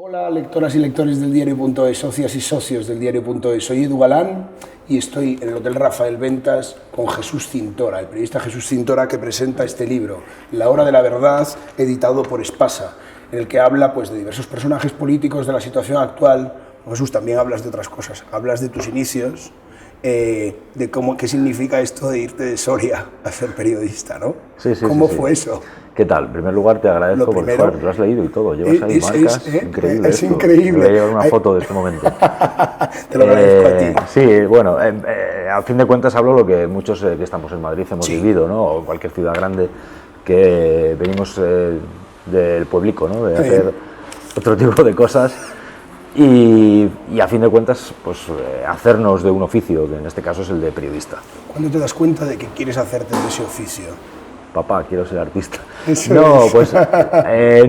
Hola, lectoras y lectores del diario.es, socias y socios del diario.es. Soy Edu Galán y estoy en el Hotel Rafael Ventas con Jesús Cintora, el periodista Jesús Cintora, que presenta este libro, La Hora de la Verdad, editado por Espasa, en el que habla pues, de diversos personajes políticos de la situación actual. Jesús, también hablas de otras cosas, hablas de tus inicios, de qué significa esto de irte de Soria a ser periodista, ¿no? Sí. ¿Cómo fue eso? ¿Qué tal? En primer lugar te agradezco porque lo has leído y todo, llevas ahí marcas, increíble. Es increíble. Me voy a llevar una foto de este momento. Te lo agradezco a ti. Sí, bueno, a fin de cuentas hablo lo que muchos que estamos en Madrid hemos vivido, ¿no? O cualquier ciudad grande, que venimos del pueblico, ¿no? De hacer otro tipo de cosas y a fin de cuentas pues hacernos de un oficio, que en este caso es el de periodista. ¿Cuándo te das cuenta de que quieres hacerte de ese oficio? Papá, quiero ser artista. Eso no, es. pues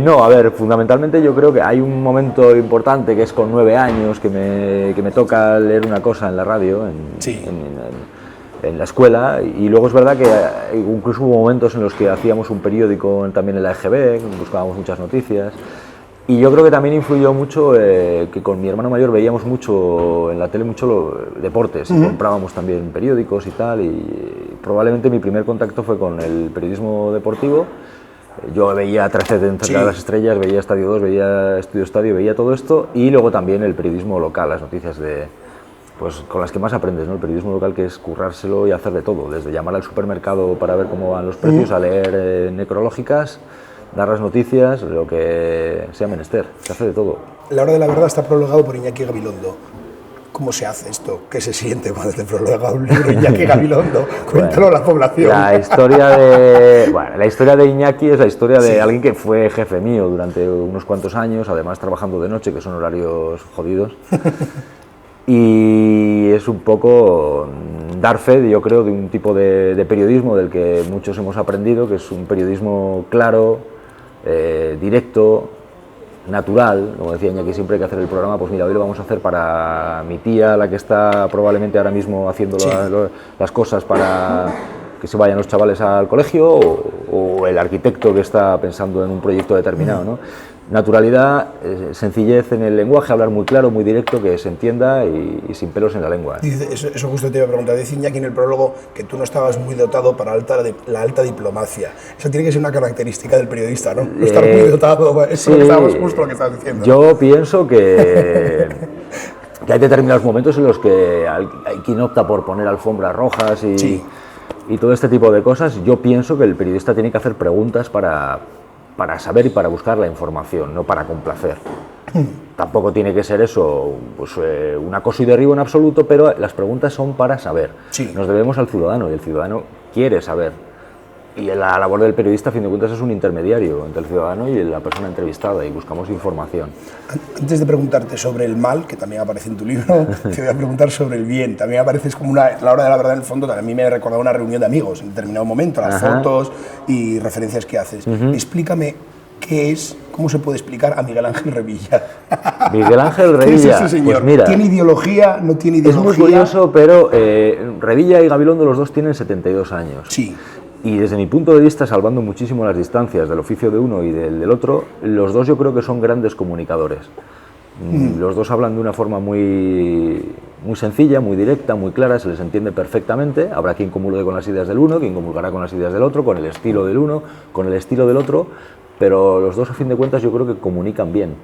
no, a ver, fundamentalmente yo creo que hay un momento importante que es con 9 años que me toca leer una cosa en la radio, en la escuela, y luego es verdad que incluso hubo momentos en los que hacíamos un periódico también en la EGB, buscábamos muchas noticias, y yo creo que también influyó mucho que con mi hermano mayor veíamos mucho en la tele deportes, y comprábamos también periódicos y tal, y probablemente mi primer contacto fue con el periodismo deportivo. Yo veía 13 de las estrellas, veía Estadio 2, veía Estudio Estadio, veía todo esto, y luego también el periodismo local, las noticias pues con las que más aprendes, ¿no? El periodismo local, que es currárselo y hacer de todo, desde llamar al supermercado para ver cómo van los precios, a leer necrológicas, dar las noticias, lo que sea menester, se hace de todo. La Hora de la Verdad está prologado por Iñaki Gabilondo. ¿Cómo se hace esto? ¿Qué se siente cuando te prologa un libro Iñaki Gabilondo? Cuéntalo a la población. La historia de Iñaki es la historia de alguien que fue jefe mío durante unos cuantos años, además trabajando de noche, que son horarios jodidos. Y es un poco dar fe, yo creo, de un tipo de periodismo del que muchos hemos aprendido, que es un periodismo claro, directo, natural. Como decía Iñaki, siempre hay que hacer el programa, pues mira, hoy lo vamos a hacer para mi tía, la que está probablemente ahora mismo haciendo las cosas para que se vayan los chavales al colegio, o el arquitecto que está pensando en un proyecto determinado, ¿no? Naturalidad, sencillez en el lenguaje, hablar muy claro, muy directo, que se entienda y sin pelos en la lengua. Eso justo te iba a preguntar. Dice Iñaki en el prólogo que tú no estabas muy dotado para la alta diplomacia. Eso tiene que ser una característica del periodista, ¿no? No estar muy dotado. Eso es justo lo que estás diciendo. Yo pienso que hay determinados momentos en los que hay quien opta por poner alfombras rojas y todo este tipo de cosas. Yo pienso que el periodista tiene que hacer preguntas para saber y para buscar la información, no para complacer. Tampoco tiene que ser eso pues, un acoso y derribo en absoluto, pero las preguntas son para saber. Nos debemos al ciudadano y el ciudadano quiere saber. Y la labor del periodista, a fin de cuentas, es un intermediario entre el ciudadano y la persona entrevistada, y buscamos información. Antes de preguntarte sobre el mal, que también aparece en tu libro, te voy a preguntar sobre el bien. También apareces como La Hora de la Verdad, en el fondo. A mí me ha recordado una reunión de amigos en determinado momento, las fotos y referencias que haces. Explícame cómo se puede explicar a Miguel Ángel Revilla. Miguel Ángel Revilla, ¿Qué es ese señor? Pues mira, ¿Tiene ideología? ¿No tiene ideología? Es muy curioso, pero Revilla y Gabilondo, los dos tienen 72 años. Sí. Y desde mi punto de vista, salvando muchísimo las distancias del oficio de uno y del otro, los dos yo creo que son grandes comunicadores. Los dos hablan de una forma muy sencilla, muy directa, muy clara, se les entiende perfectamente. Habrá quien comulgue con las ideas del uno, quien comulgará con las ideas del otro, con el estilo del uno, con el estilo del otro, pero los dos, a fin de cuentas, yo creo que comunican bien.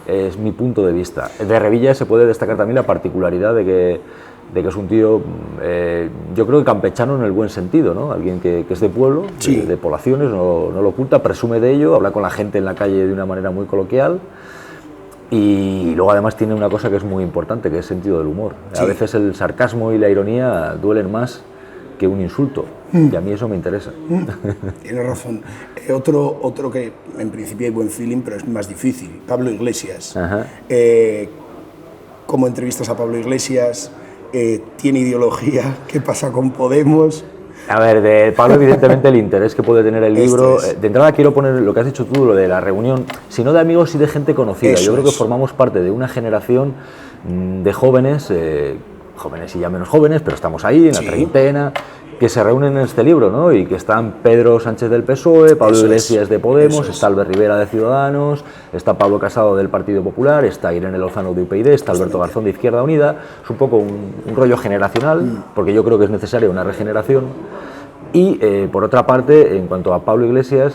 Es mi punto de vista. De Revilla se puede destacar también la particularidad de que es un tío, yo creo que campechano en el buen sentido, ¿no? Alguien que es de pueblo, de poblaciones, no lo oculta, presume de ello, habla con la gente en la calle de una manera muy coloquial, y luego además tiene una cosa que es muy importante, que es sentido del humor. A veces el sarcasmo y la ironía duelen más que un insulto, y a mí eso me interesa. Tienes razón. Otro que en principio hay buen feeling, pero es más difícil, Pablo Iglesias. ¿Cómo entrevistas a Pablo Iglesias? ¿Tiene ideología? ¿Qué pasa con Podemos? A ver, de Pablo, evidentemente, el interés que puede tener el libro. De entrada, quiero poner lo que has dicho tú, lo de la reunión, si no de amigos, sí de gente conocida. Yo creo que formamos parte de una generación de jóvenes, jóvenes y ya menos jóvenes, pero estamos ahí, en la treintena, que se reúnen en este libro, ¿no? Y que están Pedro Sánchez del PSOE, Pablo Iglesias de Podemos, está Albert Rivera de Ciudadanos, está Pablo Casado del Partido Popular, está Irene Lozano de UPyD, está Alberto Garzón de Izquierda Unida. Es un poco un rollo generacional, porque yo creo que es necesaria una regeneración. Y por otra parte, en cuanto a Pablo Iglesias,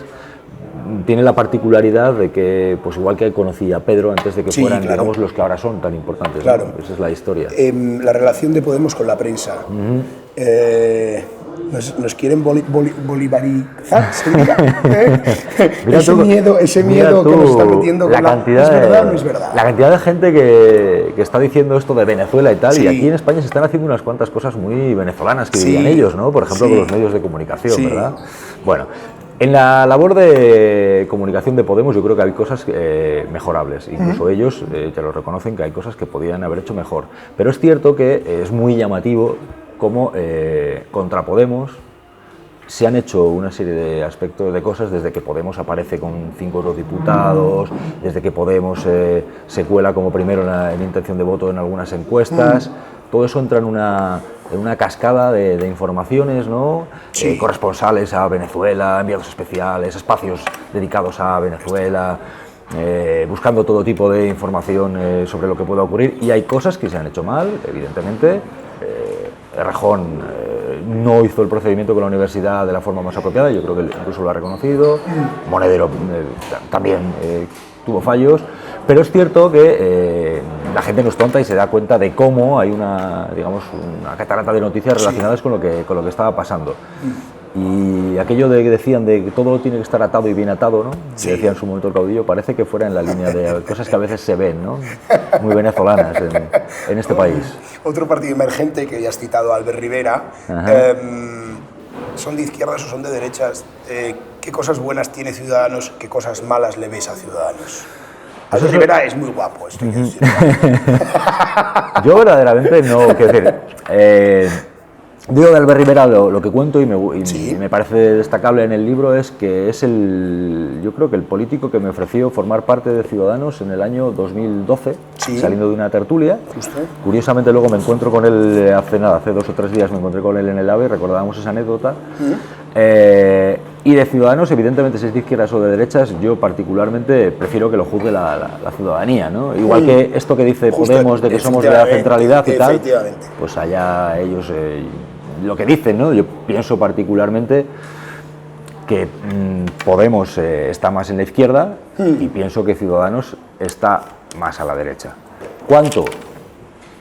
tiene la particularidad de que, pues igual que conocí a Pedro antes de que fueran, digamos, los que ahora son tan importantes, ¿no? Esa es la historia. La relación de Podemos con la prensa. Nos quieren bolivarizar, ¿se diga? ese miedo que nos está metiendo con la... ¿Es verdad o no es verdad? La cantidad de gente que está diciendo esto de Venezuela y tal, y aquí en España se están haciendo unas cuantas cosas muy venezolanas que vivían ellos, ¿no? Por ejemplo, con los medios de comunicación, ¿verdad? Bueno, en la labor de comunicación de Podemos yo creo que hay cosas mejorables, incluso ellos ya lo reconocen que hay cosas que podían haber hecho mejor, pero es cierto que es muy llamativo cómo contra Podemos se han hecho una serie de aspectos, de cosas, desde que Podemos aparece con 5 eurodiputados, desde que Podemos se cuela como primero en intención de voto en algunas encuestas. Todo eso entra en una cascada de informaciones, ¿no? Corresponsales a Venezuela, enviados especiales, espacios dedicados a Venezuela, buscando todo tipo de información sobre lo que pueda ocurrir, y hay cosas que se han hecho mal, evidentemente. Errejón no hizo el procedimiento con la universidad de la forma más apropiada, yo creo que incluso lo ha reconocido. Monedero también tuvo fallos, pero es cierto que la gente no es tonta y se da cuenta de cómo hay una catarata de noticias relacionadas con lo que estaba pasando. Y aquello de que decían de que todo tiene que estar atado y bien atado, ¿no? Que decía en su momento el caudillo, parece que fuera en la línea de cosas que a veces se ven, ¿no? Muy venezolanas en este país. Otro partido emergente que ya has citado, Albert Rivera, ¿son de izquierdas o son de derechas? ¿Qué cosas buenas tiene Ciudadanos? ¿Qué cosas malas le ves a Ciudadanos? Albert Rivera es muy guapo, esto. Yo verdaderamente no, quiero decir... Digo de Albert Rivera lo que cuento y me parece destacable en el libro es que es yo creo que el político que me ofreció formar parte de Ciudadanos en el año 2012, saliendo de una tertulia. Curiosamente luego me encuentro con él hace 2 o 3 días me encontré con él en el AVE, recordábamos esa anécdota. Y de Ciudadanos, evidentemente, si es de izquierdas o de derechas, yo particularmente prefiero que lo juzgue la ciudadanía, ¿no? Igual que esto que dice Podemos de que somos de la centralidad y tal, pues allá ellos lo que dicen, ¿no? Yo pienso particularmente que Podemos está más en la izquierda y pienso que Ciudadanos está más a la derecha. ¿Cuánto?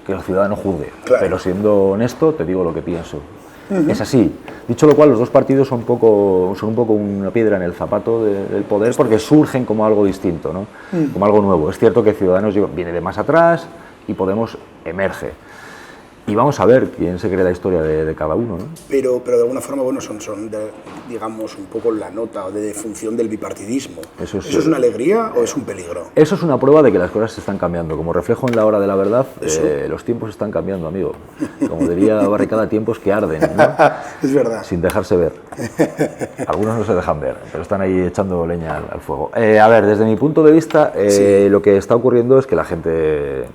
Que el ciudadano juzgue, pero siendo honesto te digo lo que pienso. Es así. Dicho lo cual, los dos partidos son un poco una piedra en el zapato del poder porque surgen como algo distinto, ¿no? Como algo nuevo. Es cierto que Ciudadanos viene de más atrás y Podemos emerge. Y vamos a ver quién se cree la historia de cada uno, ¿no? Pero de alguna forma, bueno, son digamos, un poco la nota o de defunción del bipartidismo. ¿Eso es una alegría o es un peligro? Eso es una prueba de que las cosas se están cambiando. Como reflejo en la hora de la verdad, los tiempos están cambiando, amigo. Como diría Barricada, tiempos que arden, ¿no? Es verdad. Sin dejarse ver. Algunos no se dejan ver, pero están ahí echando leña al fuego. A ver, desde mi punto de vista, lo que está ocurriendo es que la gente...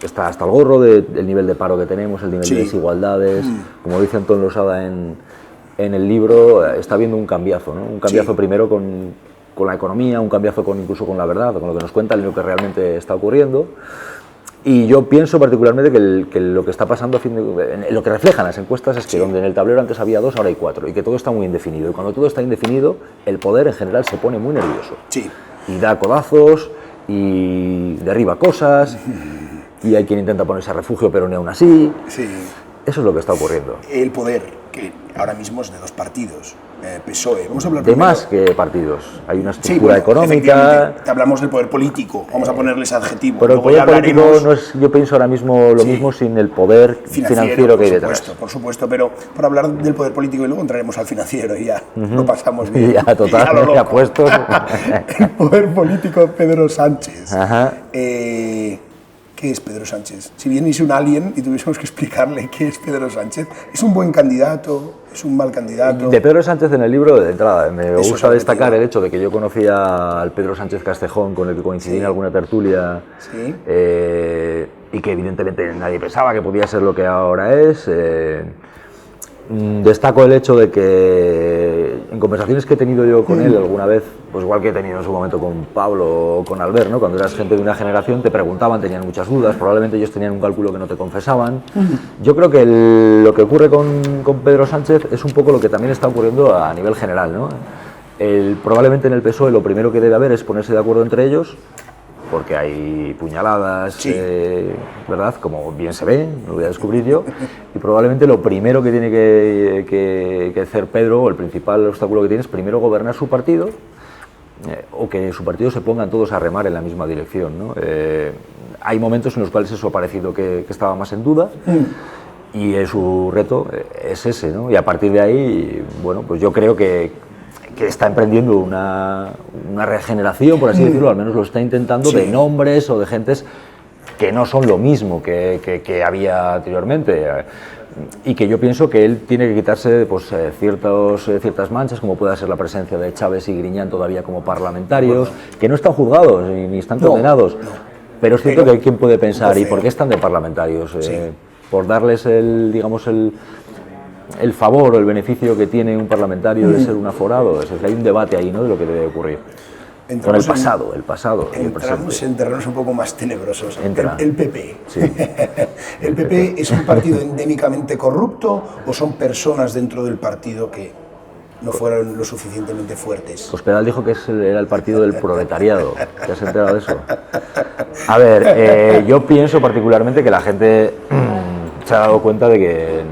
está hasta el gorro del nivel de paro que tenemos, el nivel de desigualdades. Como dice Antón Losada en el libro, está habiendo un cambiazo, ¿no? Un cambiazo primero con la economía, un cambiazo incluso con la verdad, con lo que nos cuentan y lo que realmente está ocurriendo. Y yo pienso particularmente que lo que está pasando, lo que reflejan las encuestas es que donde en el tablero antes había 2, ahora hay 4, y que todo está muy indefinido. Y cuando todo está indefinido, el poder en general se pone muy nervioso. Y da codazos, y derriba cosas, y hay quien intenta ponerse a refugio, pero ni aún así. Eso es lo que está ocurriendo. El poder, que ahora mismo es de 2 partidos, PSOE. Vamos a hablar de más que partidos. Hay una estructura económica. Te hablamos del poder político, vamos a ponerles adjetivos. Pero el poder político no es, yo pienso ahora mismo lo mismo sin el poder financiero que hay detrás. Por supuesto, pero por hablar del poder político y luego entraremos al financiero y ya lo pasamos bien. Ya, total, ya puestos. El poder político Pedro Sánchez. ¿Qué es Pedro Sánchez? Si viniese un alien y tuviésemos que explicarle qué es Pedro Sánchez, ¿es un buen candidato? ¿Es un mal candidato? De Pedro Sánchez en el libro, de entrada, me gusta destacar el hecho de que yo conocía al Pedro Sánchez Castejón, con el que coincidí en alguna tertulia, y que evidentemente nadie pensaba que podía ser lo que ahora es. destaco el hecho de que en conversaciones que he tenido yo con él alguna vez, pues igual que he tenido en su momento con Pablo o con Albert, ¿no? Cuando eras gente de una generación te preguntaban, tenían muchas dudas, probablemente ellos tenían un cálculo que no te confesaban. Yo creo que lo que ocurre con Pedro Sánchez es un poco lo que también está ocurriendo a nivel general, ¿no? Probablemente en el PSOE lo primero que debe haber es ponerse de acuerdo entre ellos, porque hay puñaladas, sí. ¿Verdad? Como bien se ve, lo voy a descubrir yo, y probablemente lo primero que tiene que hacer Pedro, o el principal obstáculo que tiene, es primero gobernar su partido, o que su partido se pongan todos a remar en la misma dirección, ¿no? Hay momentos en los cuales eso ha parecido que estaba más en duda, y su reto es ese, ¿no? Y a partir de ahí, bueno, pues yo creo que está emprendiendo una regeneración, por así decirlo, al menos lo está intentando, de nombres o de gentes que no son lo mismo que había anteriormente, y que yo pienso que él tiene que quitarse pues, ciertas manchas, como pueda ser la presencia de Chávez y Griñán todavía como parlamentarios, que no están juzgados ni están condenados, pero es cierto que hay quien puede pensar, ¿y por qué están de parlamentarios? Por darles el favor o el beneficio que tiene un parlamentario de ser un aforado. Es decir, hay un debate ahí, ¿no?, de lo que debe ocurrir. Con el pasado y el presente. Entramos en terrenos un poco más tenebrosos. El PP. Sí. ¿El PP es un partido endémicamente corrupto o son personas dentro del partido que no fueron lo suficientemente fuertes? Cospedal dijo que era el partido del proletariado. ¿Te has enterado de eso? A ver, yo pienso particularmente que la gente se ha dado cuenta de que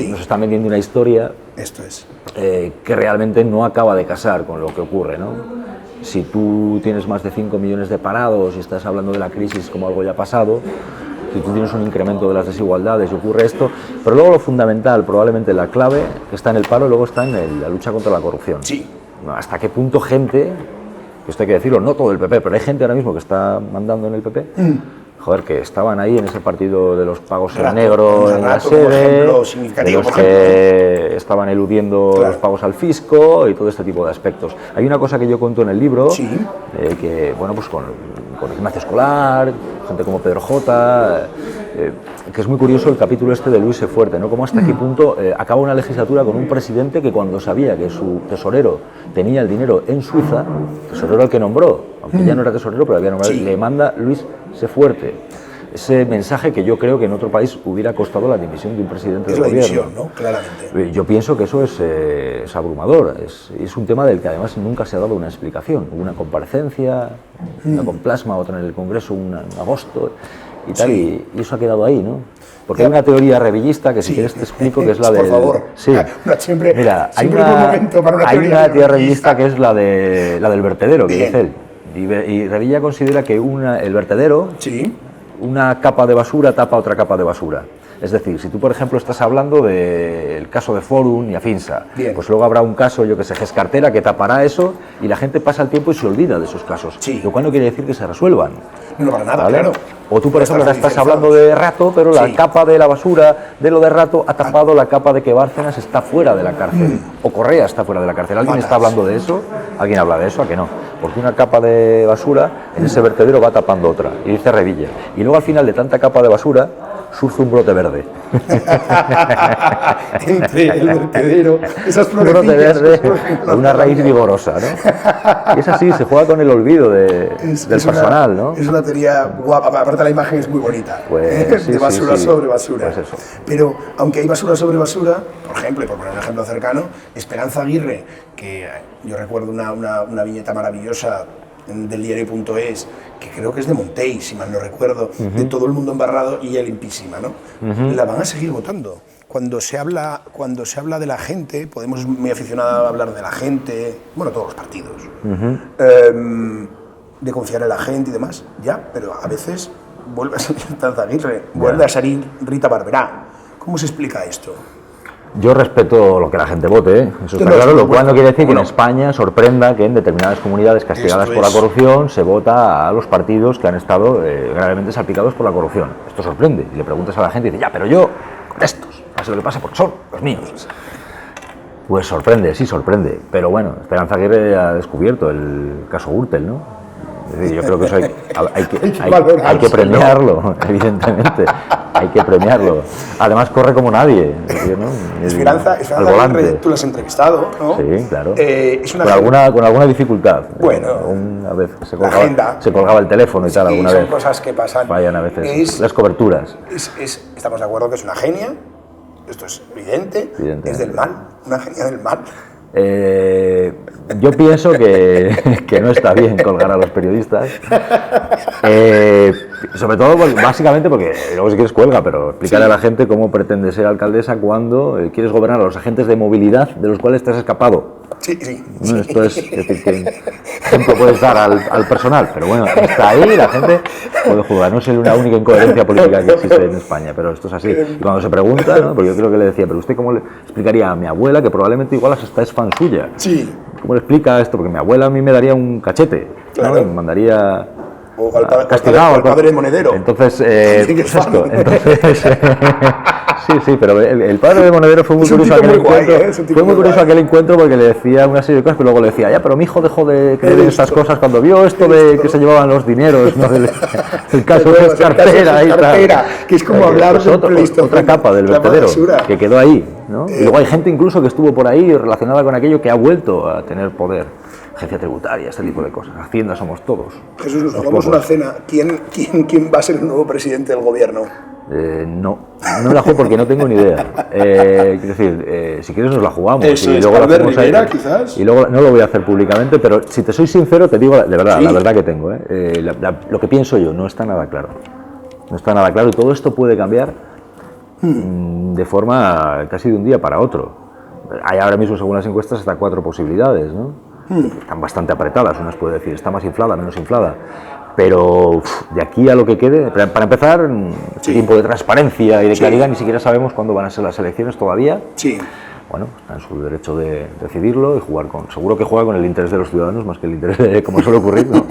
nos están vendiendo una historia. Esto es. Que realmente no acaba de casar con lo que ocurre, ¿no? Si tú tienes más de 5 millones de parados y estás hablando de la crisis como algo ya pasado, si tú tienes un incremento de las desigualdades y ocurre esto, pero luego lo fundamental, probablemente la clave, está en el paro y luego está en la lucha contra la corrupción. Sí. ¿Hasta qué punto gente, que esto hay que decirlo, no todo el PP, pero hay gente ahora mismo que está mandando en el PP, joder, que estaban ahí en ese partido de los pagos en negro en la sede, de los que estaban eludiendo los pagos al fisco y todo este tipo de aspectos. Hay una cosa que yo cuento en el libro, que, bueno, pues con Ignacio Escolar, gente como Pedro J., que es muy curioso el capítulo este de Luis E. Fuerte, ¿no? Cómo hasta qué punto acaba una legislatura con un presidente que cuando sabía que su tesorero tenía el dinero en Suiza, tesorero al que nombró, aunque ya no era tesorero, pero había nombrado, le manda Luis E. Fuerte. Ese mensaje que yo creo que en otro país hubiera costado la dimisión de un presidente del gobierno. División, ¿no? Claramente. Yo pienso que eso es abrumador, es un tema del que además nunca se ha dado una explicación. Hubo una comparecencia, una con plasma, otra en el Congreso, en agosto y tal, y eso ha quedado ahí, ¿no? Porque hay una teoría revillista que si quieres te explico, que es la del... Por favor. Sí. Mira, hay una teoría revillista que es la del vertedero, que dice él. Y Revilla considera que el vertedero, una capa de basura tapa otra capa de basura. Es decir, si tú, por ejemplo, estás hablando del caso de Forum y Afinsa, pues luego habrá un caso, yo que sé, Gescartera, que tapará eso y la gente pasa el tiempo y se olvida de esos casos. Lo cual no quiere decir que se resuelvan. No, para nada, ¿vale? claro. O tú, por ejemplo, estás hablando de Rato, pero la capa de la basura de lo de Rato ha tapado la capa de que Bárcenas está fuera de la cárcel, o Correa está fuera de la cárcel. ¿Alguien está hablando de eso? ¿Alguien habla de eso? ¿A que no? Porque una capa de basura en ese vertedero va tapando otra, y dice Revilla. Y luego al final de tanta capa de basura surge un brote verde. Entre el vertedero, esas un brote verde con una raíz vigorosa, ¿no? Y es así, se juega con el olvido del personal, ¿no? Es una teoría guapa, aparte la imagen es muy bonita, pues, de basura sobre basura. Pues eso. Pero aunque hay basura sobre basura, por ejemplo, y por poner un ejemplo cercano, Esperanza Aguirre, que yo recuerdo una viñeta maravillosa del diario.es, que creo que es de Montey, si mal no recuerdo, de todo el mundo embarrado y ella limpísima, ¿no? La van a seguir votando. Cuando se habla de la gente, Podemos muy aficionada a hablar de la gente, bueno, todos los partidos, de confiar en la gente y demás, ya, pero a veces vuelve a salir Esperanza Aguirre, vuelve a salir Rita Barberá. ¿Cómo se explica esto? Yo respeto lo que la gente vote, eso está claro, lo cual no quiere decir que en España sorprenda que en determinadas comunidades castigadas por la corrupción se vota a los partidos que han estado gravemente salpicados por la corrupción. Esto sorprende, y le preguntas a la gente y dice, ya, pero yo, con estos, pase lo que pasa porque son los míos. Pues sorprende, sí sorprende, pero bueno, Esperanza Aguirre ha descubierto el caso Gürtel, ¿no? Es decir, yo creo que eso hay que premiarlo, evidentemente. Hay que premiarlo. Además corre como nadie, ¿no? Esperanza Aguirre, tú lo has entrevistado, ¿no? Sí, claro. Es una con alguna dificultad. Bueno, a veces se colgaba el teléfono y tal, alguna vez. Son cosas que pasan. Fallan a veces las coberturas. Estamos de acuerdo que es una genia, esto es evidente. Es del mal, una genia del mal. Yo pienso que no está bien colgar a los periodistas, sobre todo básicamente porque luego si quieres cuelga, pero explicarle a la gente cómo pretende ser alcaldesa cuando quieres gobernar a los agentes de movilidad de los cuales te has escapado. Sí. ¿No? Esto es decir, ¿qué ejemplo puedes dar al personal? Pero bueno, está ahí, la gente puede jugar. No es la única incoherencia política que existe en España, pero esto es así. Y cuando se pregunta, ¿no? Porque yo creo que le decía, pero ¿usted cómo le explicaría a mi abuela, que probablemente igual hasta es fan suya? Sí. ¿Cómo le explica esto? Porque mi abuela a mí me daría un cachete, claro. ¿no? Y me mandaría o al castigado, al padre Monedero. Entonces, pues esto, sí, pero el padre de Monedero fue muy curioso aquel encuentro porque le decía una serie de cosas, pero luego le decía, ya, pero mi hijo dejó de creer en estas cosas cuando vio esto de que se llevaban los dineros, ¿no? El caso de cartera y tal. Que es como hablar de otra capa del vertedero que quedó ahí, ¿no? Y luego hay gente incluso que estuvo por ahí relacionada con aquello que ha vuelto a tener poder. Agencia tributaria, este tipo de cosas. Hacienda somos todos. Jesús, nos jugamos una cena. ¿Quién va a ser el nuevo presidente del gobierno? No la juego porque no tengo ni idea. Quiero decir, si quieres nos la jugamos. Eso y es, luego Albert Rivera, quizás. Y luego no lo voy a hacer públicamente, pero si te soy sincero, te digo de verdad, sí. La verdad que tengo. Lo que pienso yo no está nada claro. No está nada claro y todo esto puede cambiar de forma casi de un día para otro. Hay ahora mismo, según las encuestas, hasta 4 posibilidades, ¿no? Están bastante apretadas, unas puede decir, está más inflada, menos inflada, pero de aquí a lo que quede, para empezar, tiempo de transparencia y de claridad, ni siquiera sabemos cuándo van a ser las elecciones todavía. Sí. Bueno, está en su derecho de decidirlo y seguro que juega con el interés de los ciudadanos más que el interés de, como suele ocurrir, ¿no?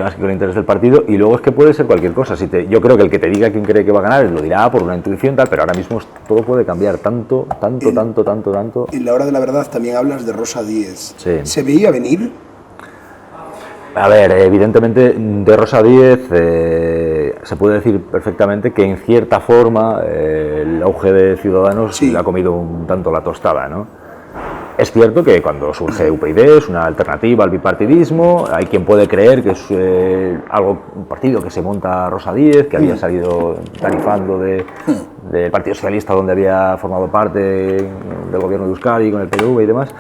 Más que con el interés del partido, y luego es que puede ser cualquier cosa. Yo creo que el que te diga quién cree que va a ganar lo dirá por una intuición tal, pero ahora mismo todo puede cambiar tanto. En la hora de la verdad también hablas de Rosa Díez. Sí. ¿Se veía venir? A ver, evidentemente de Rosa Díez se puede decir perfectamente que en cierta forma el auge de Ciudadanos le ha comido un tanto la tostada, ¿no? Es cierto que cuando surge UPyD es una alternativa al bipartidismo, hay quien puede creer que es un partido que se monta Rosa Díez, que había salido tarifando del Partido Socialista donde había formado parte del gobierno de Euskadi con el PNV y demás,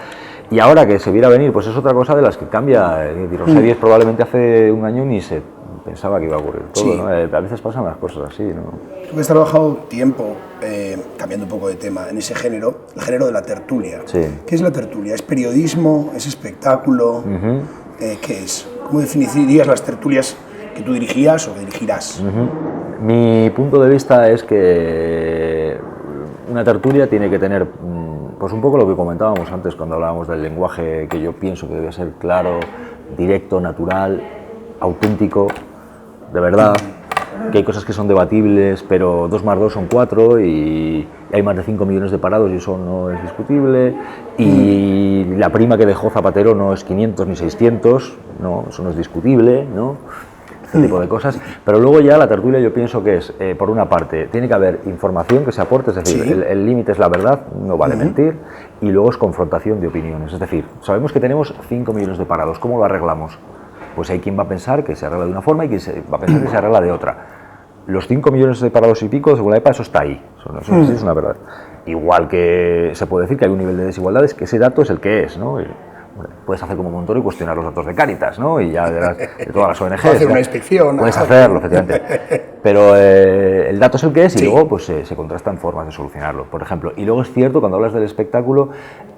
y ahora que se viera venir, pues es otra cosa de las que cambia. Rosa Díez probablemente hace un año ni se pensaba que iba a ocurrir todo, ¿no? A veces pasan las cosas así, ¿no? Tú que has trabajado tiempo, cambiando un poco de tema, en ese género, el género de la tertulia. Sí. ¿Qué es la tertulia? ¿Es periodismo? ¿Es espectáculo? ¿Qué es? ¿Cómo definirías las tertulias que tú dirigías o que dirigirás? Mi punto de vista es que una tertulia tiene que tener, pues un poco lo que comentábamos antes cuando hablábamos del lenguaje, que yo pienso que debe ser claro, directo, natural, auténtico, de verdad, que hay cosas que son debatibles, pero 2 más 2 son 4 y hay más de 5 millones de parados y eso no es discutible, y la prima que dejó Zapatero no es 500 ni 600, no, eso no es discutible, ¿no? Este tipo de cosas, pero luego ya la tertulia yo pienso que es, por una parte, tiene que haber información que se aporte, es decir, el límite es la verdad, no vale mentir, y luego es confrontación de opiniones, es decir, sabemos que tenemos 5 millones de parados, ¿cómo lo arreglamos? Pues hay quien va a pensar que se arregla de una forma y quien va a pensar que se arregla de otra. Los 5 millones de parados y pico, según la EPA, eso está ahí, eso es una verdad. Igual que se puede decir que hay un nivel de desigualdades, que ese dato es el que es, ¿no? Puedes hacer como Montoro y cuestionar los datos de Cáritas, ¿no? Y ya de todas las ONGs. Puedes hacer una inspección. Puedes hacerlo, efectivamente. Pero el dato es el que es y luego pues, se contrastan formas de solucionarlo, por ejemplo. Y luego es cierto, cuando hablas del espectáculo,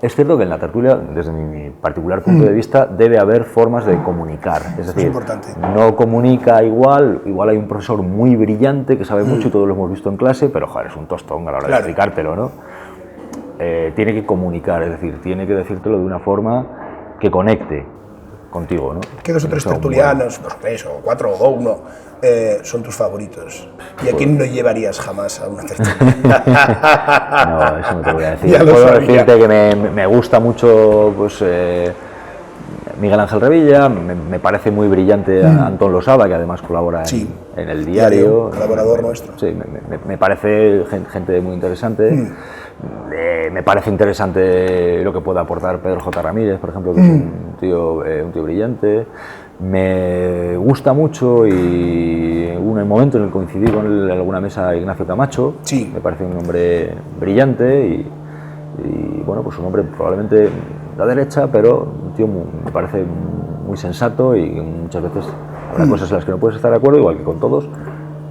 es cierto que en la tertulia, desde mi particular punto de vista, debe haber formas de comunicar. Es decir, no comunica igual hay un profesor muy brillante que sabe mucho y todos lo hemos visto en clase, pero joder, es un tostón a la hora de explicártelo, ¿no? Tiene que comunicar, es decir, tiene que decírtelo de una forma que conecte contigo, ¿no? ¿Qué 2 o 3 tertulianos, 2 o 3 o 4 o 1 son tus favoritos? ¿Y a quién no llevarías jamás a una tertulia? No, eso no te voy a decir. Puedo decirte que me gusta mucho, pues, Miguel Ángel Revilla, me parece muy brillante Antón Losada, que además colabora en el diario. Colaborador nuestro. Sí, me parece gente muy interesante. Me parece interesante lo que pueda aportar Pedro J. Ramírez, por ejemplo, que es un tío brillante. Me gusta mucho, y hubo un momento en el que coincidí con él en alguna mesa, Ignacio Camacho. Me parece un hombre brillante y bueno, pues un hombre probablemente de la derecha, pero un tío me parece muy sensato, y muchas veces habrá cosas en las que no puedes estar de acuerdo, igual que con todos,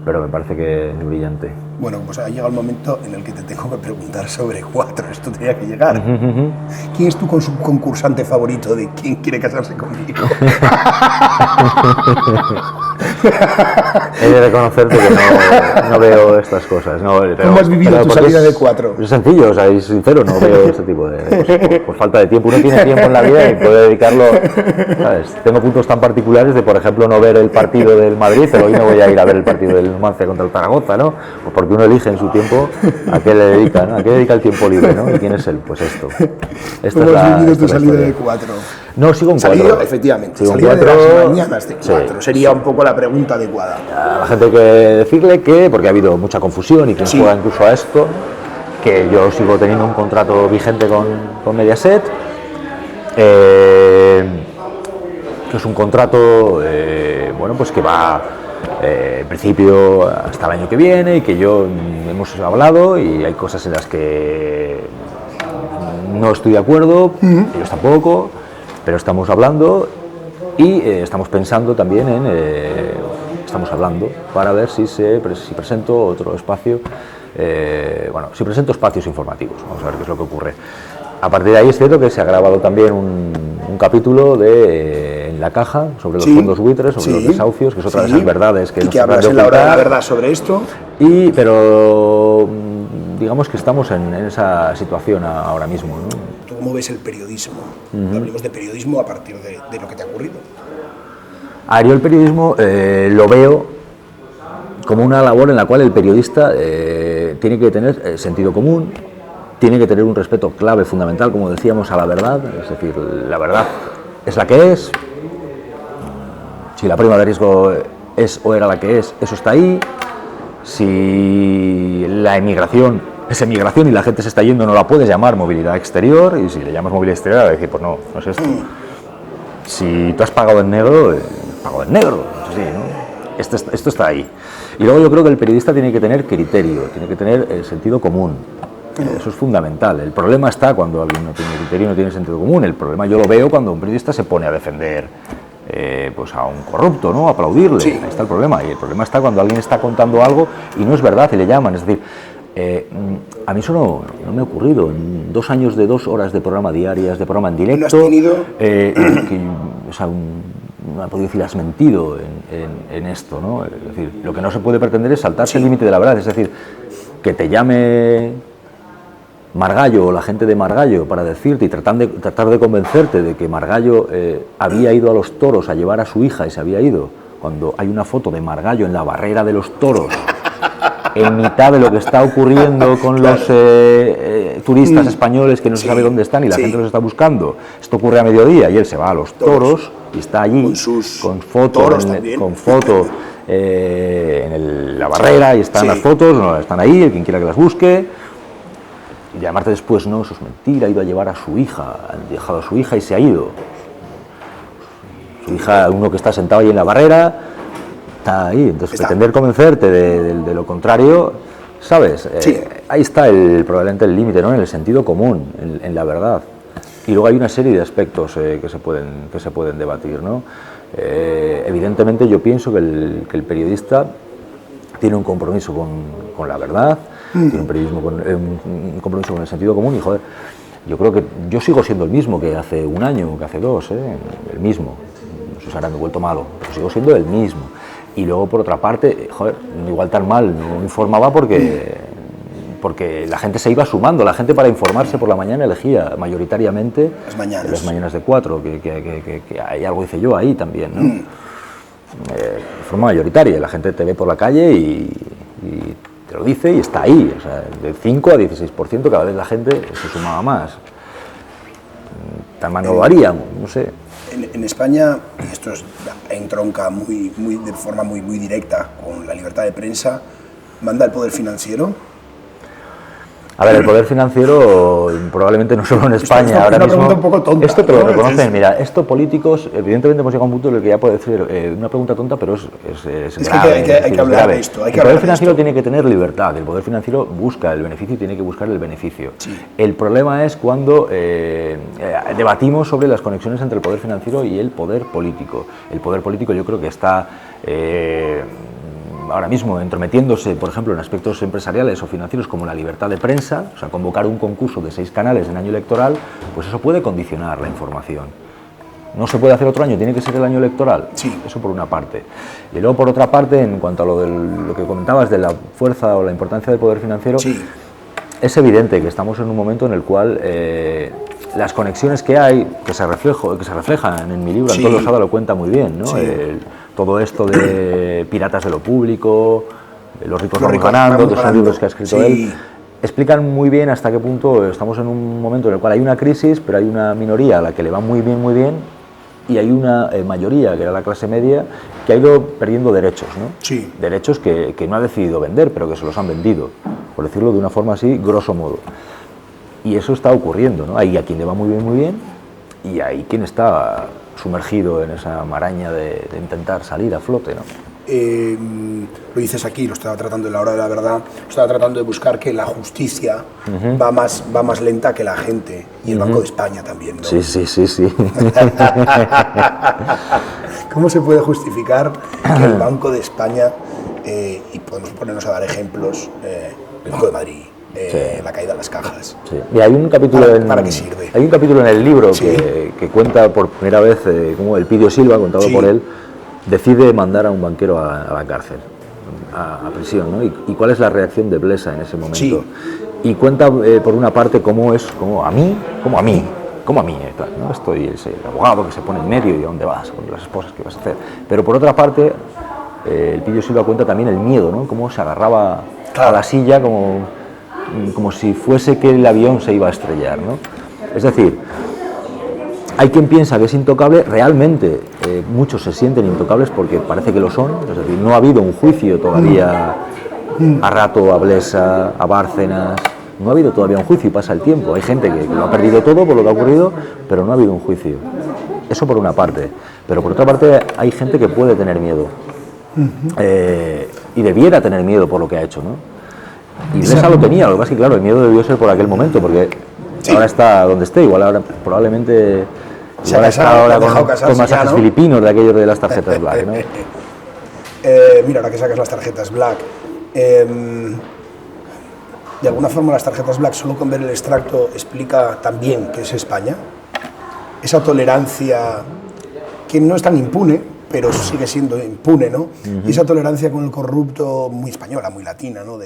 pero me parece que es brillante. Bueno, pues ha llegado el momento en el que te tengo que preguntar sobre Cuatro. Esto tenía que llegar. ¿Quién es tu concursante favorito de quién quiere casarse conmigo? He de reconocerte que no veo estas cosas. No, ¿Cómo has vivido tu salida de Cuatro? Es sencillo, o sea, es sincero, no veo este tipo de cosas. Por falta de tiempo. Uno tiene tiempo en la vida y puede dedicarlo, ¿sabes? Tengo puntos tan particulares de, por ejemplo, no ver el partido del Madrid, pero hoy no voy a ir a ver el partido del Numancia contra el Zaragoza, ¿no? Pues porque uno elige en su tiempo a qué le dedica, ¿no? A qué dedica el tiempo libre, ¿no? ¿Y quién es él? Pues esto. ¿Cómo has vivido tu salida de Cuatro? No, sigo en Cuatro. Efectivamente, sigo salida en Cuatro, de las mañanas de Cuatro. Sería un poco la pregunta adecuada. A la gente hay que decirle que, porque ha habido mucha confusión y quien juega incluso a esto, que yo sigo teniendo un contrato vigente con Mediaset, que es un contrato, bueno, pues que va en principio hasta el año que viene, y que yo hemos hablado, y hay cosas en las que no estoy de acuerdo, ellos tampoco, pero estamos hablando, y estamos pensando también estamos hablando para ver si presento otro espacio, bueno, si presento espacios informativos, vamos a ver qué es lo que ocurre. A partir de ahí es cierto que se ha grabado también un capítulo en La Caja sobre los fondos buitres, sobre los desahucios, que es otra de esas verdades que y nos que hablas en La Hora de la Verdad sobre esto. Pero digamos que estamos en esa situación ahora mismo, ¿no? ¿Tú cómo ves el periodismo? Hablemos de periodismo a partir de lo que te ha ocurrido. Yo el periodismo lo veo como una labor en la cual el periodista tiene que tener sentido común, tiene que tener un respeto clave, fundamental, como decíamos, a la verdad. Es decir, la verdad es la que es. Si la prima de riesgo es o era la que es, eso está ahí. Si la emigración es emigración y la gente se está yendo, no la puedes llamar movilidad exterior, y si le llamas movilidad exterior, va a decir, pues no es esto. Si tú has pagado en negro, pago en negro, sí, ¿no? Esto está ahí. Y luego yo creo que el periodista tiene que tener criterio, tiene que tener sentido común. Eso es fundamental. El problema está cuando alguien no tiene criterio, no tiene sentido común. El problema yo lo veo cuando un periodista se pone a defender pues a un corrupto, ¿no? A aplaudirle. Ahí está el problema. Y el problema está cuando alguien está contando algo y no es verdad y le llaman. Es decir, a mí eso no me ha ocurrido. En 2 años de 2 horas de programa diarias, de programa en directo, ¿No has tenido? No ha podido decir, has mentido en esto, ¿no? Es decir, lo que no se puede pretender es saltarse el límite de la verdad. Es decir, que te llame Margallo o la gente de Margallo para decirte y tratar de convencerte de que Margallo había ido a los toros a llevar a su hija y se había ido, cuando hay una foto de Margallo en la barrera de los toros, en mitad de lo que está ocurriendo con los turistas españoles que no se sabe dónde están y la gente los está buscando. Esto ocurre a mediodía y él se va a los toros y está allí con foto en la barrera, y están las fotos, no, están ahí, quien quiera que las busque. Y llamarte después, no, eso es mentira, ha ido a llevar a su hija, han dejado a su hija y se ha ido. Su hija, uno que está sentado ahí en la barrera, está ahí. Entonces, pretender convencerte de lo contrario, ¿sabes? Ahí está probablemente el límite, ¿no? En el sentido común, en la verdad. Y luego hay una serie de aspectos que se pueden debatir, ¿no? Evidentemente yo pienso que el periodista tiene un compromiso con la verdad, tiene un compromiso con el sentido común, y joder, yo creo que yo sigo siendo el mismo que hace 1 año, que hace 2, el mismo. Susana, me he vuelto malo, pero sigo siendo el mismo. Y luego, por otra parte, joder, igual tan mal no informaba porque la gente se iba sumando. La gente, para informarse por la mañana, elegía mayoritariamente las mañanas de 4, que hay algo, hice yo ahí también, ¿no? De forma mayoritaria, la gente te ve por la calle y te lo dice y está ahí, o sea, de 5 a 16%, cada vez la gente se sumaba más. Tan mal no lo haríamos, no sé. en España, y esto entronca de forma muy directa con la libertad de prensa, manda el poder financiero. A ver, el poder financiero probablemente no solo en España, ahora mismo. Pregunta un poco tonta, esto te lo reconocen, mira, esto políticos, evidentemente hemos llegado a un punto en el que ya puede ser una pregunta tonta, pero es grave. Que hay que hablar de esto. El poder financiero tiene que tener libertad, el poder financiero busca el beneficio y tiene que buscar el beneficio. Sí. El problema es cuando debatimos sobre las conexiones entre el poder financiero y el poder político. El poder político yo creo que está ahora mismo entrometiéndose, por ejemplo, en aspectos empresariales o financieros como la libertad de prensa, o sea, convocar un concurso de 6 canales en año electoral, pues eso puede condicionar la información. No se puede hacer otro año, tiene que ser el año electoral. Sí. Eso por una parte. Y luego, por otra parte, en cuanto a lo que comentabas de la fuerza o la importancia del poder financiero, sí, es evidente que estamos en un momento en el cual las conexiones que hay, que se reflejan en mi libro, sí, Antonio Losada lo cuenta muy bien, ¿no? Sí. Todo esto de piratas de lo público, los ricos vamos ganando, que son libros que ha escrito él, explican muy bien hasta qué punto estamos en un momento en el cual hay una crisis, pero hay una minoría a la que le va muy bien, y hay una mayoría, que era la clase media, que ha ido perdiendo derechos, ¿no? Sí. Derechos que no ha decidido vender, pero que se los han vendido, por decirlo de una forma así, grosso modo. Y eso está ocurriendo, ¿no? Hay a quien le va muy bien, y hay quien está sumergido en esa maraña de intentar salir a flote, ¿no? Lo dices aquí, lo estaba tratando en La Hora de la Verdad, lo estaba tratando de buscar que la justicia va más lenta que la gente, y el Banco de España también, ¿no? Sí. ¿Cómo se puede justificar que el Banco de España, y podemos ponernos a dar ejemplos, el Banco de Madrid, la caída de las cajas? Sí. Y hay un capítulo ¿Para qué sirve? Hay un capítulo en el libro sí, que cuenta por primera vez cómo Elpidio Silva, contado sí, por él, decide mandar a un banquero a la cárcel, a prisión, ¿no? Y cuál es la reacción de Blesa en ese momento. Sí. Y cuenta, por una parte, cómo a mí, ¿no? Estoy el abogado que se pone en medio y a dónde vas, con las esposas, ¿qué vas a hacer? Pero por otra parte, Elpidio Silva cuenta también el miedo, ¿no? Cómo se agarraba a la silla como si fuese que el avión se iba a estrellar, ¿no? Es decir, hay quien piensa que es intocable, realmente muchos se sienten intocables porque parece que lo son, es decir, no ha habido un juicio todavía a Rato, a Blesa, a Bárcenas, no ha habido todavía un juicio y pasa el tiempo, hay gente que lo ha perdido todo por lo que ha ocurrido, pero no ha habido un juicio. Eso por una parte, pero por otra parte hay gente que puede tener miedo y debiera tener miedo por lo que ha hecho, ¿no? Y Blesa lo tenía, lo que pasa es que claro, el miedo debió ser por aquel momento, porque sí, ahora está donde esté, igual ahora probablemente está ahora con masajes filipinos de aquellos de las tarjetas Black, ¿no? Mira, ahora que sacas las tarjetas Black, de alguna forma las tarjetas Black, solo con ver el extracto, explica también qué es España, esa tolerancia que no es tan impune, pero sigue siendo impune, ¿no? Y esa tolerancia con el corrupto muy española, muy latina, ¿no?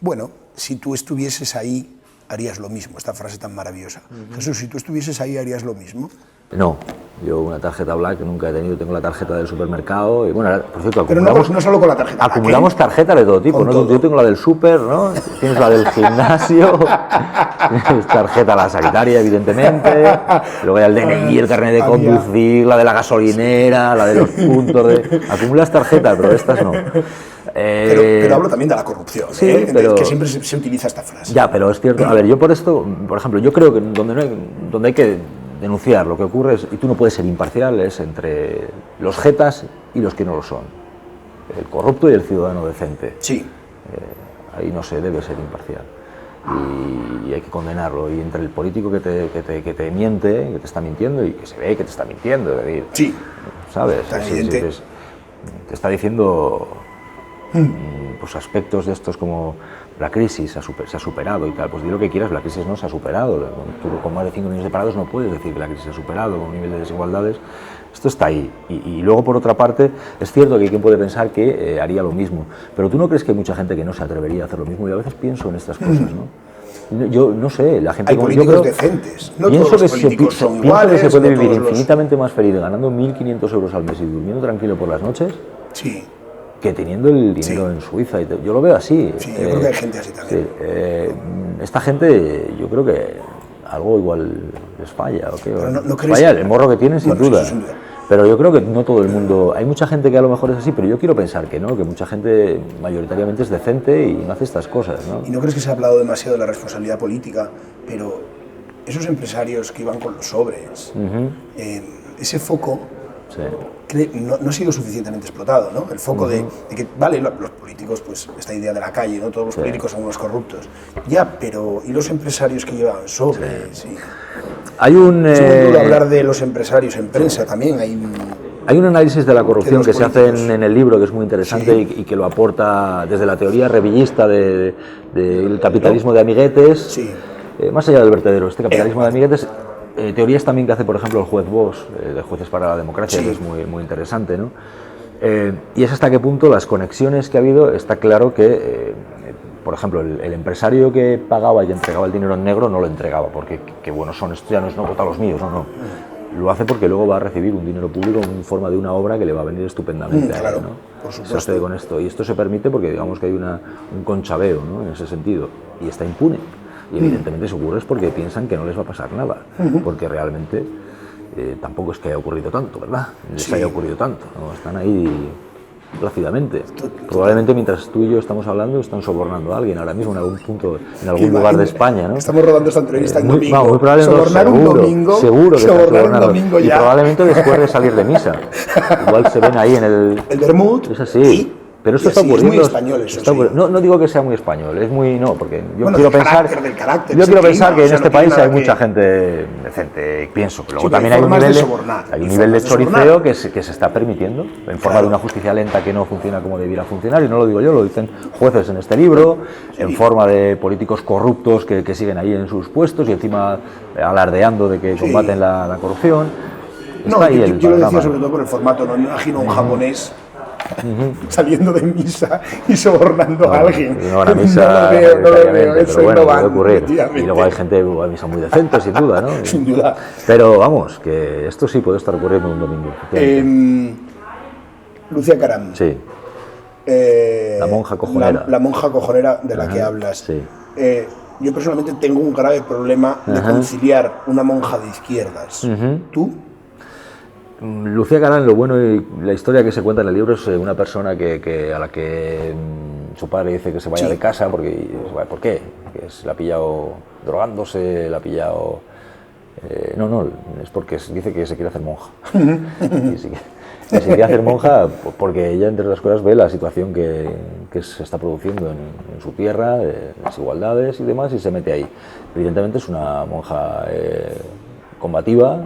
Bueno, si tú estuvieses ahí, harías lo mismo, esta frase tan maravillosa. Jesús, si tú estuvieses ahí, ¿harías lo mismo? No, yo una tarjeta Black nunca he tenido, tengo la tarjeta del supermercado y bueno, por cierto, acumulamos, pero no solo con la tarjeta Black, acumulamos tarjetas de todo tipo, ¿no? Todo. Yo tengo la del súper, ¿no? Tienes la del gimnasio, tienes tarjeta la sanitaria, evidentemente, luego hay el DNI, el carnet de conducir, la de la gasolinera, la de los puntos de... Acumulas tarjetas, pero estas no. Pero hablo también de la corrupción, sí, pero, que siempre se utiliza esta frase. Ya, pero es cierto. A ver, yo por esto, por ejemplo, yo creo que donde hay que denunciar lo que ocurre y tú no puedes ser imparcial, es entre los jetas y los que no lo son. El corrupto y el ciudadano decente. Sí. Ahí no se debe ser imparcial. Y hay que condenarlo. Y entre el político que te miente, que te está mintiendo y que se ve que te está mintiendo, es decir, sí. ¿Sabes? Te está diciendo... pues aspectos de estos como la crisis se ha superado y tal, pues di lo que quieras, la crisis no se ha superado. Tú con más de 5 millones de parados no puedes decir que la crisis se ha superado, con un nivel de desigualdades, esto está ahí. Y luego, por otra parte, es cierto que hay quien puede pensar que haría lo mismo, pero ¿tú no crees que hay mucha gente que no se atrevería a hacer lo mismo? Y a veces pienso en estas cosas, ¿no? Yo no sé, la gente... Hay políticos decentes, no pienso todos los que políticos son iguales, pienso que se puede vivir infinitamente más feliz ganando 1.500 euros al mes y durmiendo tranquilo por las noches. Sí. Que teniendo el dinero en Suiza, yo lo veo así. Sí, yo creo que hay gente así también. Esta gente, yo creo que algo igual les falla, ¿o qué? No falla el morro que tienen, sin duda. Sin duda. Pero yo creo que no todo el mundo... Hay mucha gente que a lo mejor es así, pero yo quiero pensar que no, que mucha gente mayoritariamente es decente y no hace estas cosas, ¿no? ¿Y no crees que se ha hablado demasiado de la responsabilidad política? Pero esos empresarios que iban con los sobres, ese foco no ha sido suficientemente explotado, ¿no? El foco de que, vale, los políticos, pues esta idea de la calle, ¿no? Todos los políticos son unos corruptos. Ya, pero ¿y los empresarios que llevan sobres? Sí. Hay un... Es muy duro hablar de los empresarios en prensa también. Hay un análisis de la corrupción que se hace en el libro que es muy interesante y que lo aporta desde la teoría revillista del capitalismo de amiguetes, más allá del vertedero, este capitalismo de amiguetes, teorías también que hace, por ejemplo, el juez Bosch, de Jueces para la Democracia, que es muy, muy interesante, ¿no? Y es hasta qué punto las conexiones que ha habido, está claro que... por ejemplo, el empresario que pagaba y entregaba el dinero en negro no lo entregaba porque qué buenos son, estos ya no es no votar los míos, no. Lo hace porque luego va a recibir un dinero público en forma de una obra que le va a venir estupendamente a él, ¿no? Por supuesto. Se hace con esto. Y esto se permite porque digamos que hay un conchabeo, ¿no? En ese sentido. Y está impune. Y evidentemente eso ocurre es porque piensan que no les va a pasar nada. Porque realmente tampoco es que haya ocurrido tanto, ¿verdad? Les haya ocurrido tanto, ¿no? Están ahí... plácidamente. Probablemente mientras tú y yo estamos hablando están sobornando a alguien ahora mismo en algún punto, en algún lugar de España, ¿no? Estamos rodando esta entrevista en domingo. Muy probablemente sobornar un domingo, seguro que sobornar un domingo ya. Y probablemente después de salir de misa. Igual se ven ahí en el vermut. Es así. Pero esto está ocurriendo. Es muy español eso, no digo que sea muy español, es muy... No, porque yo quiero pensar que en este país hay mucha gente decente, pienso. Pero luego también hay un nivel de choriceo que se está permitiendo, en forma de una justicia lenta que no funciona como debiera funcionar, y no lo digo yo, lo dicen jueces en este libro, en forma de políticos corruptos que siguen ahí en sus puestos y encima alardeando de que combaten la corrupción. Yo lo decía sobre todo por el formato, no me imagino un japonés saliendo de misa y sobornando a alguien. No, a misa, no lo veo, eso bueno, puede ocurrir. Y luego hay gente a misa muy decente, sin duda, ¿no? Sin duda. Pero vamos, que esto sí puede estar ocurriendo un domingo. Lucía Caram. Sí. La monja cojonera. La monja cojonera de la que hablas. Sí. Yo personalmente tengo un grave problema de conciliar una monja de izquierdas. ¿Tú? Lucía Caram, lo bueno y la historia que se cuenta en el libro es una persona a la que su padre dice que se vaya de casa porque... ¿Por qué? Que la ha pillado drogándose, la ha pillado... No, es porque dice que se quiere hacer monja. Se quiere hacer monja porque ella, entre otras cosas, ve la situación que se está produciendo en su tierra, desigualdades y demás, y se mete ahí. Evidentemente es una monja... combativa,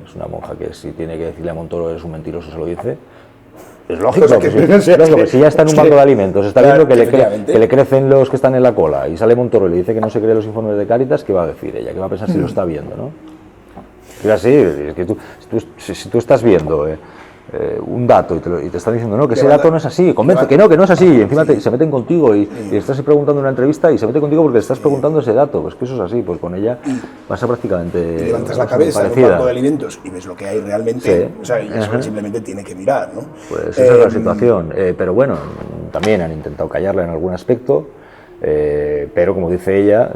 es una monja que si tiene que decirle a Montoro eres un mentiroso se lo dice, es lógico, que si ya está en un banco de alimentos, está viendo que le crecen los que están en la cola y sale Montoro y le dice que no se cree los informes de Cáritas, ¿qué va a decir ella? ¿Qué va a pensar si lo está viendo? ¿No? Es así, es que si tú estás viendo un dato y te están diciendo no, que ese dato no es así, convence que no es así, y encima se meten contigo y estás preguntando en una entrevista y se mete contigo porque le estás preguntando ese dato, pues que eso es así, pues con ella pasa prácticamente y levantas la cabeza en un banco de alimentos y ves lo que hay realmente, o sea, y eso simplemente tiene que mirar, ¿no? Pues esa es la situación, pero bueno, también han intentado callarla en algún aspecto, pero como dice ella,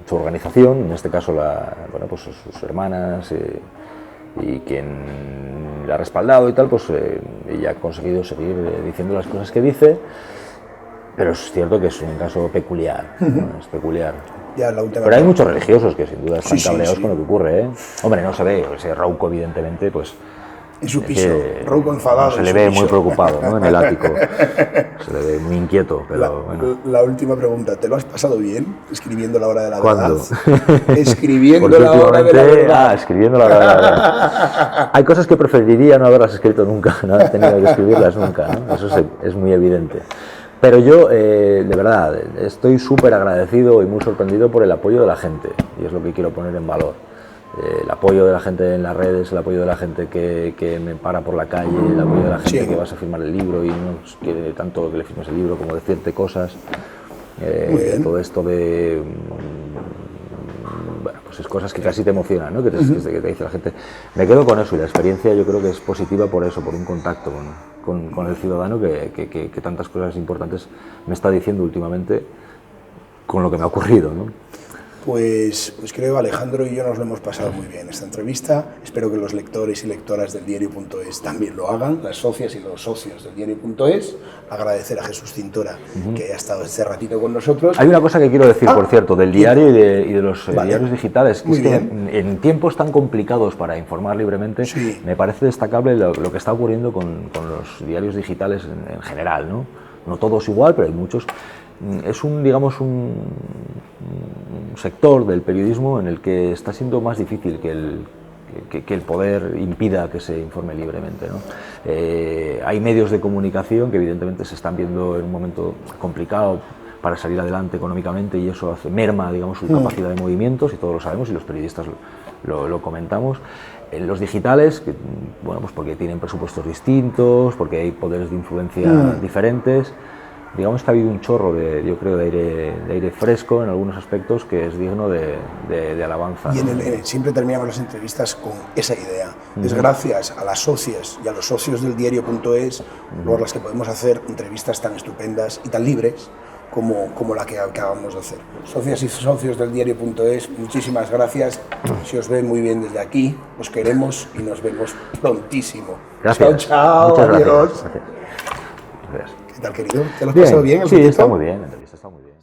su organización, en este caso pues sus hermanas y quien la ha respaldado y tal, pues ella ha conseguido seguir diciendo las cosas que dice, pero es cierto que es un caso peculiar, ¿no? Es peculiar. Pero hay muchos religiosos que sin duda están cabreados con lo que ocurre, ¿eh? Hombre, no se ve, ese Rouco evidentemente, pues... En su piso, Rouco enfadado. Se le ve muy preocupado, ¿no? En el ático. Se le ve muy inquieto, pero bueno. La última pregunta, ¿te lo has pasado bien escribiendo La Hora de la Verdad? ¿Cuándo? Escribiendo La Hora de la Verdad. Escribiendo La Hora de la Verdad. Hay cosas que preferiría no haberlas escrito nunca, no haber tenido que escribirlas nunca, ¿no? Eso es muy evidente. Pero yo, de verdad, estoy súper agradecido y muy sorprendido por el apoyo de la gente, y es lo que quiero poner en valor. El apoyo de la gente en las redes, el apoyo de la gente que me para por la calle, el apoyo de la gente que vas a firmar el libro y no quiere tanto que le firmes el libro como decirte cosas. Todo esto de... Bueno, pues es cosas que casi te emocionan, ¿no? Que te dice la gente. Me quedo con eso y la experiencia yo creo que es positiva por eso, por un contacto con el ciudadano que tantas cosas importantes me está diciendo últimamente con lo que me ha ocurrido, ¿no? Pues creo Alejandro y yo nos lo hemos pasado muy bien esta entrevista. Espero que los lectores y lectoras del diario.es también lo hagan, las socias y los socios del diario.es. Agradecer a Jesús Cintora que haya estado este ratito con nosotros. Hay una cosa que quiero decir, por cierto, del diario y de los diarios digitales. Muy es que bien. en tiempos tan complicados para informar libremente, Sí. me parece destacable lo que está ocurriendo con los diarios digitales en general, ¿no? No todos igual, pero hay muchos. Es digamos, un sector del periodismo en el que está siendo más difícil que el poder impida que se informe libremente, ¿no? Hay medios de comunicación que evidentemente se están viendo en un momento complicado para salir adelante económicamente, y eso merma, digamos, su capacidad de movimientos, y todos lo sabemos y los periodistas lo comentamos. En los digitales, bueno, pues porque tienen presupuestos distintos, porque hay poderes de influencia diferentes. Digamos que ha habido un chorro yo creo, de aire fresco en algunos aspectos que es digno de alabanza. Y siempre terminamos las entrevistas con esa idea. Es gracias a las socias y a los socios del diario.es por las que podemos hacer entrevistas tan estupendas y tan libres como la que acabamos de hacer. Socias y socios del diario.es, muchísimas gracias. Se os ve muy bien desde aquí, os queremos y nos vemos prontísimo. Gracias. Chao, Muchas adiós. Gracias. ¿Qué tal, querido? ¿Te lo has pasado bien? Sí, está muy bien, la entrevista está muy bien.